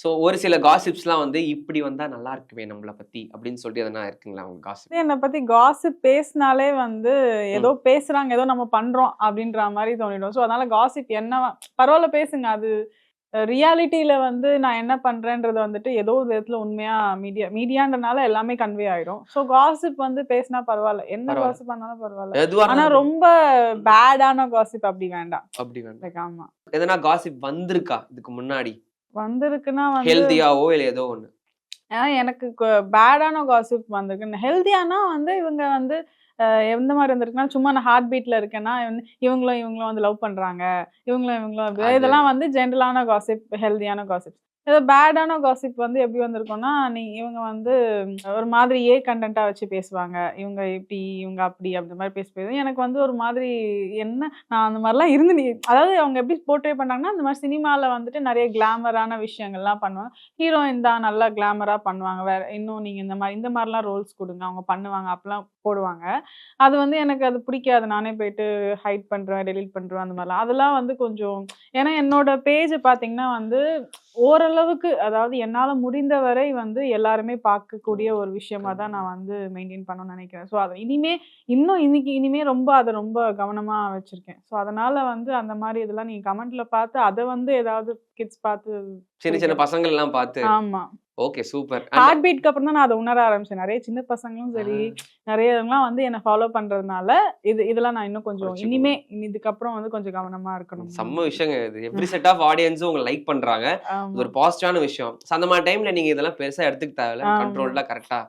So ஒரு சில காசிப்ஸ்லாம் வந்து இப்படி வந்தா நல்லா இருக்குமே நம்மள பத்தி அப்படின்னு சொல்லிட்டு எதனா இருக்குங்களா உங்க காசிப்? என்னை பத்தி காசிப் பேசினாலே வந்து ஏதோ பேசுறாங்க, ஏதோ நம்ம பண்றோம் அப்படின்ற மாதிரி தோணிடும். ஸோ அதனால காசிப் என்ன பரவாயில்ல பேசுங்க. அது ரியாலிட்டியில வந்து நான் என்ன பண்றேன்றது வந்துட்டு ஏதோ ஒரு விதத்துல உண்மையா மீடியான்றனால எல்லாமே கன்வே ஆயிடும். ஸோ காசிப் வந்து பேசினா பரவாயில்ல, என்ன பரவாயில்ல. காசிப் பண்ணாலும் பரவாயில்ல. எதுவா ஆனா இருந்தாலும் ரொம்ப பேடான காசிப் அப்படி வேண்டாம். அப்படி வேண்டாம். Like, ஆமா எதனா காசிப் வந்திருக்கா இதுக்கு முன்னாடி? வந்திருக்குன்னா வந்து ஹெல்தியாவோ இல்ல ஏதோ ஒண்ணு. எனக்கு பேடான காசிப் வந்திருக்கு. ஹெல்தியானா வந்து இவங்க வந்து எந்த மாதிரி வந்திருக்குன்னா, சும்மா நான் ஹார்ட் பீட்ல இருக்கேன்னா இவங்களும் இவங்களும் வந்து லவ் பண்றாங்க, இவங்களும் இவங்களும் அது இதெல்லாம் வந்து ஜென்ரலான காசிப், ஹெல்தியான காசிப். இது பேடான காசிப் வந்து எப்படி வந்திருக்கும்னா, இவங்க வந்து ஒரு மாதிரி கண்டென்ட்டா வச்சு பேசுவாங்க. இவங்க இப்படி, இவங்க அப்படி அந்த மாதிரி பேசுறது எனக்கு வந்து ஒரு மாதிரி என்ன நான் அந்த மாதிரிலாம் அதாவது அவங்க எப்படி போர்ட்ரே பண்ணாங்கன்னா, அந்த மாதிரி சினிமால வந்துட்டு நிறைய கிளாமரான விஷயங்கள்லாம் பண்ணுவாங்க. ஹீரோயின் தான் நல்லா கிளாமரா பண்ணுவாங்க. வேற இன்னும் நீங்க இந்த மாதிரிலாம் ரோல்ஸ் கொடுங்க, அவங்க பண்ணுவாங்க அப்பலாம் போடுவாங்க. அது வந்து எனக்கு அது பிடிக்காது. நானே போயிட்டு ஹைட் பண்றேன், டெலீட் பண்றேன் அந்த மாதிரிலாம். அதெல்லாம் வந்து கொஞ்சம் ஏன்னா என்னோட பேஜ் பார்த்தீங்கன்னா வந்து ஓரளவுக்கு அதாவது என்னால முடிந்த வரை வந்து எல்லாருமே பார்க்கக்கூடிய ஒரு விஷயமா தான் நான் வந்து மெயின்டைன் பண்ணணும்னு நினைக்கிறேன். ஸோ அதை இனிமே ரொம்ப அதை ரொம்ப கவனமா வச்சிருக்கேன். ஸோ அதனால வந்து அந்த மாதிரி இதெல்லாம் நீங்க கமெண்ட்ல பார்த்து அதை வந்து ஏதாவது கிட்ஸ் பார்த்து சின்ன சின்ன பசங்கள் எல்லாம் பார்த்து. ஆமா. Okay super. ஹார்ட் பீட்க்கு அப்புறம் தான் நான் அதை உணர ஆரம்பிச்சேன். நிறைய சின்ன பசங்களும் சரி, நிறைய இதெல்லாம் வந்து என்ன ஃபாலோ பண்றதுனால இதெல்லாம் நான் இன்னும் கொஞ்சம் இதுக்கப்புறம் வந்து கொஞ்சம் கவனமா இருக்கணும். செம்ம விஷயங்க இது. எவ்ரி செட் ஆஃப் ஆடியன்ஸும் உங்களை லைக் பண்றாங்க. இது ஒரு பாசிட்டிவான விஷயம். அந்த மாதிரி டைம்ல நீங்க இதெல்லாம் பெருசா எடுத்துக்க தேவையில்ல. கண்ட்ரோல்டா கரெக்டா